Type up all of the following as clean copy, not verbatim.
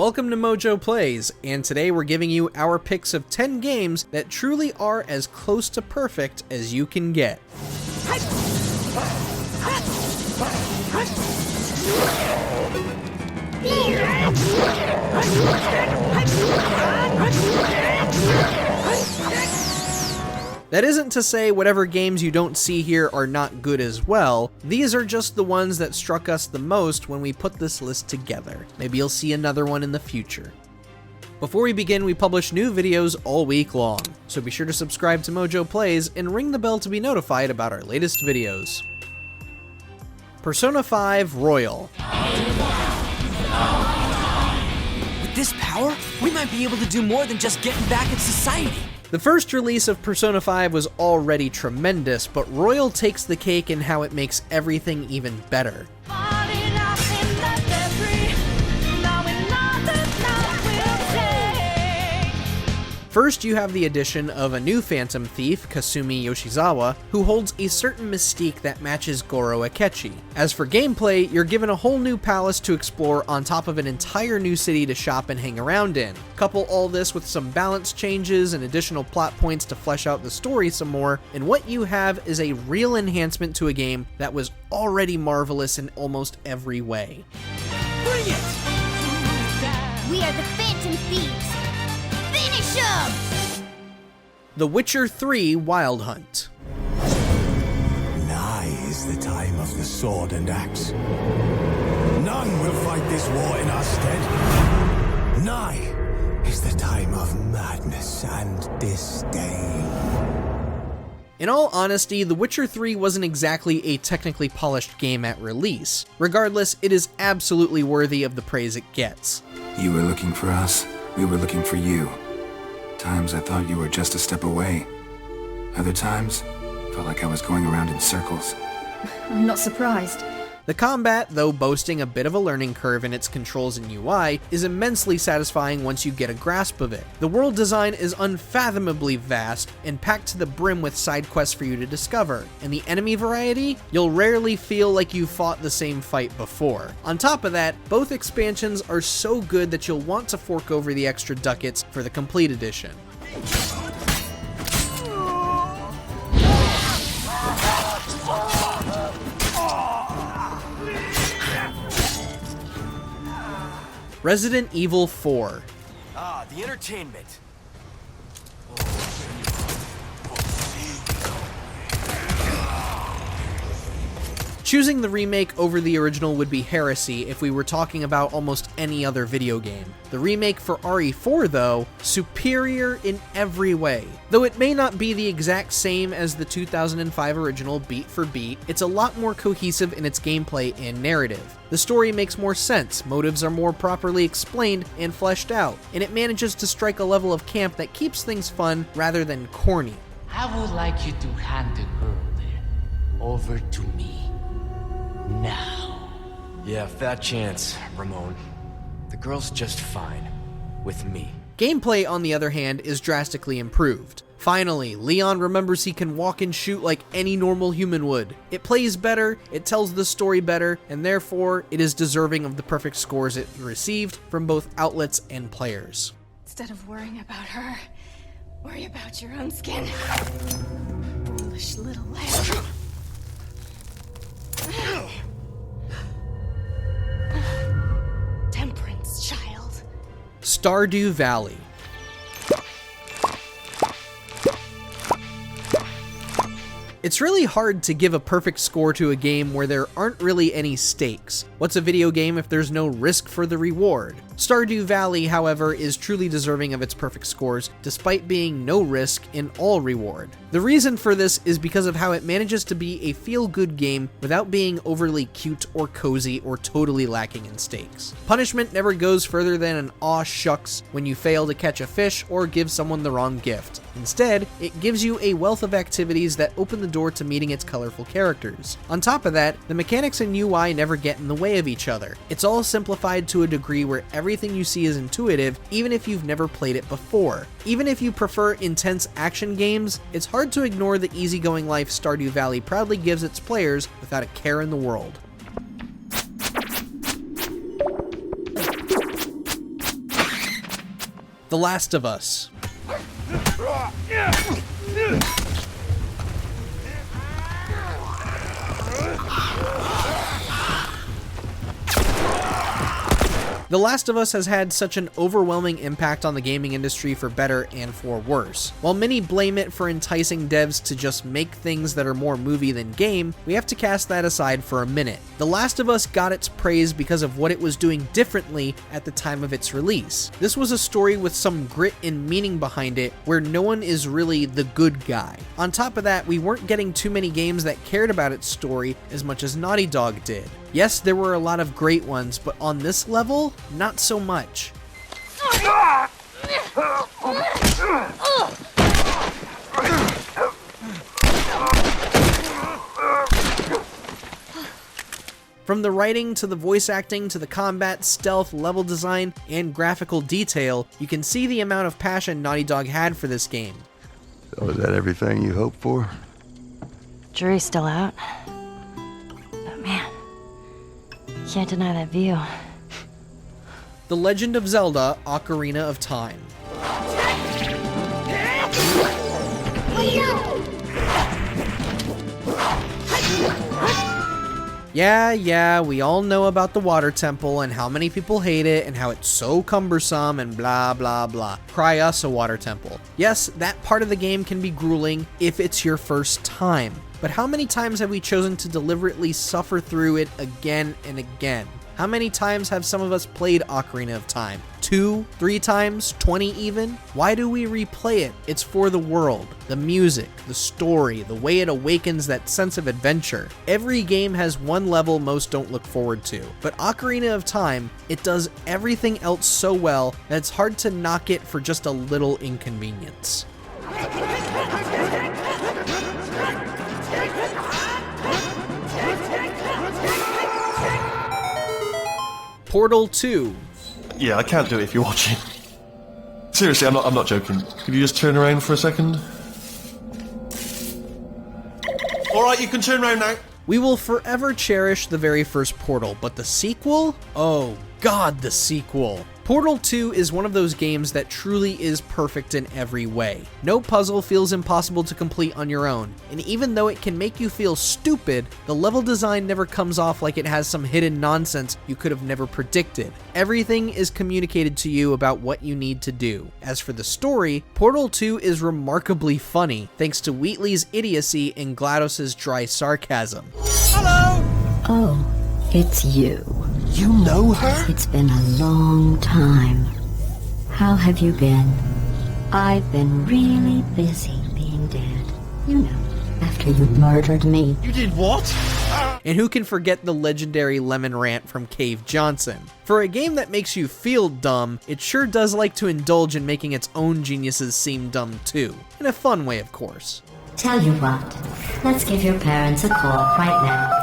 Welcome to MojoPlays, and today we're giving you our picks of 10 games that truly are as close to perfect as you can get. That isn't to say whatever games you don't see here are not good as well. These are just the ones that struck us the most when we put this list together. Maybe you'll see another one in the future. Before we begin, we publish new videos all week long, so be sure to subscribe to MojoPlays and ring the bell to be notified about our latest videos. Persona 5 Royal. With this power, we might be able to do more than just getting back in society. The first release of Persona 5 was already tremendous, but Royal takes the cake in how it makes everything even better. First, you have the addition of a new Phantom Thief, Kasumi Yoshizawa, who holds a certain mystique that matches Goro Akechi. As for gameplay, you're given a whole new palace to explore on top of an entire new city to shop and hang around in. Couple all this with some balance changes and additional plot points to flesh out the story some more, and what you have is a real enhancement to a game that was already marvelous in almost every way. Bring it! We are the Phantom Thieves! Finish 'em! The Witcher 3 Wild Hunt. Nigh is the time of the sword and axe. None will fight this war in our stead. Nigh is the time of madness and disdain. In all honesty, The Witcher 3 wasn't exactly a technically polished game at release. Regardless, it is absolutely worthy of the praise it gets. You were looking for us, we were looking for you. Times I thought you were just a step away. Other times, felt like I was going around in circles. I'm not surprised. The combat, though boasting a bit of a learning curve in its controls and UI, is immensely satisfying once you get a grasp of it. The world design is unfathomably vast and packed to the brim with side quests for you to discover, and the enemy variety, you'll rarely feel like you fought the same fight before. On top of that, both expansions are so good that you'll want to fork over the extra ducats for the complete edition. Resident Evil 4. The entertainment. Choosing the remake over the original would be heresy if we were talking about almost any other video game. The remake for RE4, though, superior in every way. Though it may not be the exact same as the 2005 original beat for beat, it's a lot more cohesive in its gameplay and narrative. The story makes more sense, motives are more properly explained and fleshed out, and it manages to strike a level of camp that keeps things fun rather than corny. I would like you to hand the girl there over to me. Now. Yeah, fat chance, Ramon. The girl's just fine. With me. Gameplay, on the other hand, is drastically improved. Finally, Leon remembers he can walk and shoot like any normal human would. It plays better, it tells the story better, and therefore, it is deserving of the perfect scores it received from both outlets and players. Instead of worrying about her, worry about your own skin. Foolish little lamb. Temperance, child. Stardew Valley. It's really hard to give a perfect score to a game where there aren't really any stakes. What's a video game if there's no risk for the reward? Stardew Valley, however, is truly deserving of its perfect scores, despite being no risk in all reward. The reason for this is because of how it manages to be a feel-good game without being overly cute or cozy or totally lacking in stakes. Punishment never goes further than an aw shucks when you fail to catch a fish or give someone the wrong gift. Instead, it gives you a wealth of activities that open the door to meeting its colorful characters. On top of that, the mechanics and UI never get in the way of each other. It's all simplified to a degree where everything you see is intuitive, even if you've never played it before. Even if you prefer intense action games, it's hard to ignore the easygoing life Stardew Valley proudly gives its players without a care in the world. The Last of Us. The Last of Us has had such an overwhelming impact on the gaming industry for better and for worse. While many blame it for enticing devs to just make things that are more movie than game, we have to cast that aside for a minute. The Last of Us got its praise because of what it was doing differently at the time of its release. This was a story with some grit and meaning behind it, where no one is really the good guy. On top of that, we weren't getting too many games that cared about its story as much as Naughty Dog did. Yes, there were a lot of great ones, but on this level, not so much. From the writing to the voice acting to the combat, stealth, level design, and graphical detail, you can see the amount of passion Naughty Dog had for this game. So is that everything you hoped for? Jury's still out. But man, can't deny that view. The Legend of Zelda: Ocarina of Time. Yeah, we all know about the water temple and how many people hate it and how it's so cumbersome and blah blah blah. Cry us a water temple. Yes, that part of the game can be grueling if it's your first time. But how many times have we chosen to deliberately suffer through it again and again? How many times have some of us played Ocarina of Time? 2, 3 times, 20 even? Why do we replay it? It's for the world, the music, the story, the way it awakens that sense of adventure. Every game has one level most don't look forward to, but Ocarina of Time, it does everything else so well that it's hard to knock it for just a little inconvenience. Portal 2. Yeah, I can't do it if you're watching. Seriously, I'm not joking. Could you just turn around for a second? Alright, you can turn around now. We will forever cherish the very first Portal, but the sequel? Oh god, the sequel. Portal 2 is one of those games that truly is perfect in every way. No puzzle feels impossible to complete on your own, and even though it can make you feel stupid, the level design never comes off like it has some hidden nonsense you could have never predicted. Everything is communicated to you about what you need to do. As for the story, Portal 2 is remarkably funny, thanks to Wheatley's idiocy and GLaDOS' dry sarcasm. Hello! Oh, it's you. You know her? It's been a long time. How have you been? I've been really busy being dead. You know, after you murdered me. You did what? And who can forget the legendary lemon rant from Cave Johnson? For a game that makes you feel dumb, it sure does like to indulge in making its own geniuses seem dumb too. In a fun way, of course. Tell you what, let's give your parents a call right now.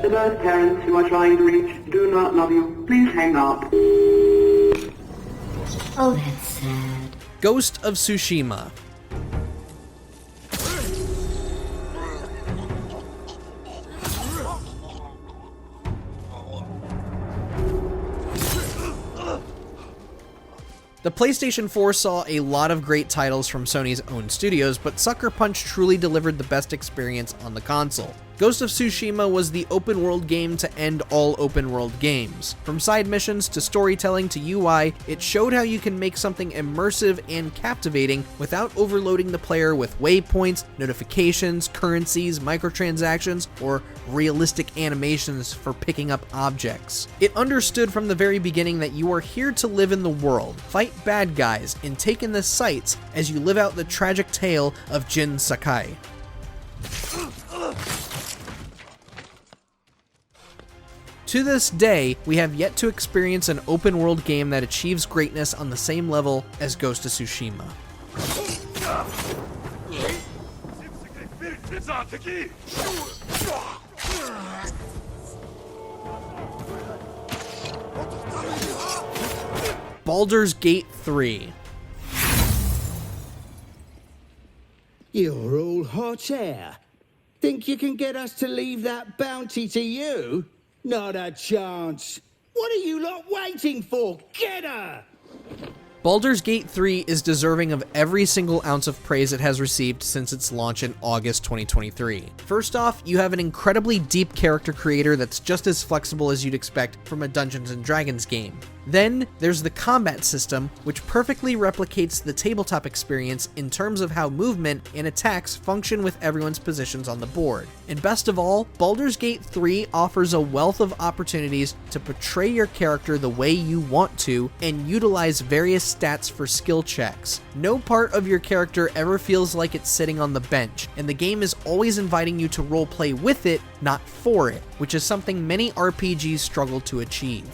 The birth parents you are trying to reach do not love you. Please hang up. Oh, that's sad. Ghost of Tsushima. The PlayStation 4 saw a lot of great titles from Sony's own studios, but Sucker Punch truly delivered the best experience on the console. Ghost of Tsushima was the open world game to end all open world games. From side missions to storytelling to UI, it showed how you can make something immersive and captivating without overloading the player with waypoints, notifications, currencies, microtransactions, or realistic animations for picking up objects. It understood from the very beginning that you are here to live in the world, fight bad guys, and take in the sights as you live out the tragic tale of Jin Sakai. To this day, we have yet to experience an open-world game that achieves greatness on the same level as Ghost of Tsushima. Baldurs Gate 3. You're all hot air. Think you can get us to leave that bounty to you? Not a chance. What are you lot waiting for? Get her! Baldur's Gate 3 is deserving of every single ounce of praise it has received since its launch in August 2023. First off, you have an incredibly deep character creator that's just as flexible as you'd expect from a Dungeons & Dragons game. Then, there's the combat system, which perfectly replicates the tabletop experience in terms of how movement and attacks function with everyone's positions on the board. And best of all, Baldur's Gate 3 offers a wealth of opportunities to portray your character the way you want to and utilize various stats for skill checks. No part of your character ever feels like it's sitting on the bench, and the game is always inviting you to roleplay with it, not for it, which is something many RPGs struggle to achieve.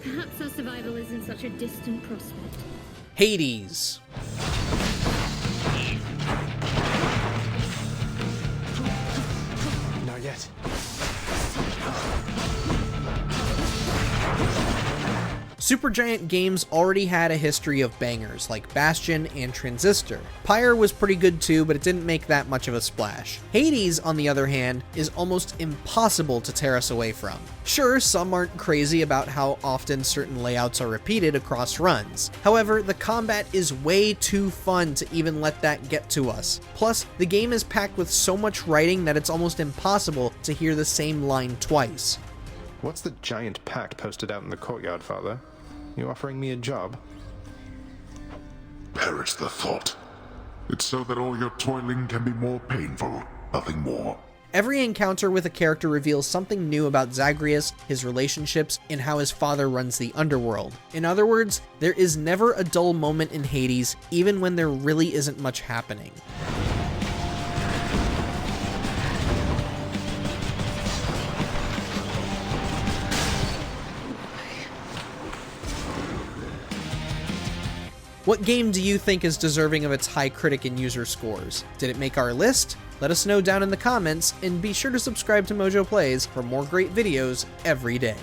Perhaps our survival isn't such a distant prospect. Hades. Not yet. Supergiant Games already had a history of bangers like Bastion and Transistor. Pyre was pretty good too, but it didn't make that much of a splash. Hades, on the other hand, is almost impossible to tear us away from. Sure, some aren't crazy about how often certain layouts are repeated across runs. However, the combat is way too fun to even let that get to us. Plus, the game is packed with so much writing that it's almost impossible to hear the same line twice. What's the giant pact posted out in the courtyard, Father? You offering me a job? Perish the thought. It's so that all your toiling can be more painful, nothing more. Every encounter with a character reveals something new about Zagreus, his relationships, and how his father runs the underworld. In other words, there is never a dull moment in Hades, even when there really isn't much happening. What game do you think is deserving of its high critic and user scores? Did it make our list? Let us know down in the comments, and be sure to subscribe to MojoPlays for more great videos every day.